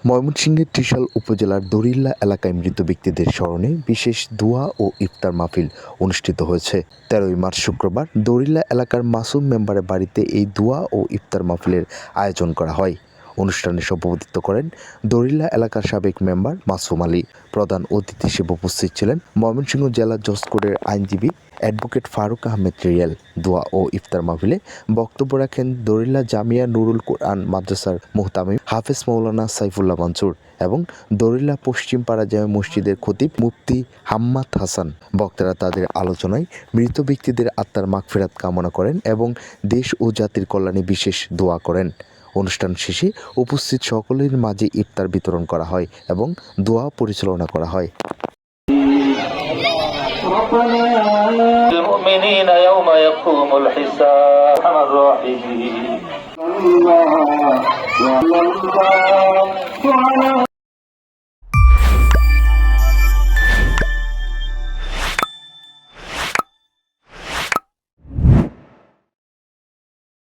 ময়মনসিংহের ত্রিশাল উপজেলার দরিল্লা এলাকায় মৃত ব্যক্তিদের স্মরণে বিশেষ দোয়া ও ইফতার মাহফিল অনুষ্ঠিত হয়েছে। 13 মার্চ শুক্রবার দরিল্লা এলাকার মাসুম মেম্বারের বাড়িতে এই দোয়া ও ইফতার মাহফিলের আয়োজন করা হয়। অনুষ্ঠানে সভাপতিত্ব করেন দরিল্লা এলাকার সাবেক মেম্বার মাসুম আলী। প্রধান অতিথি হিসেবে উপস্থিত ছিলেন ময়মনসিংহ জেলা জজ কোর্টের আইনজীবী অ্যাডভোকেট ফারুক আহমেদ রিয়েল। দোয়া ও ইফতার মাহফিলে বক্তব্য রাখেন দরিল্লা জামিয়া নুরুল কোরআন মাদ্রাসার মুহতামিম হাফেজ মৌলানা সাইফুল্লাহ মনসুর এবং দরিল্লা পশ্চিম পাড়া জামে মসজিদের খতিব মুফতি হাম্মাদ হাসান। বক্তারা তাদের আলোচনায় মৃত ব্যক্তিদের আত্মার মাগফিরাত কামনা করেন এবং দেশ ও জাতির কল্যাণে বিশেষ দোয়া করেন। অনুষ্ঠান শেষে উপস্থিত সকলের মাঝে ইফতার বিতরণ করা হয় এবং দোয়া পরিচালনা করা হয়। المؤمنين يوم يقوم الحساب الرحيم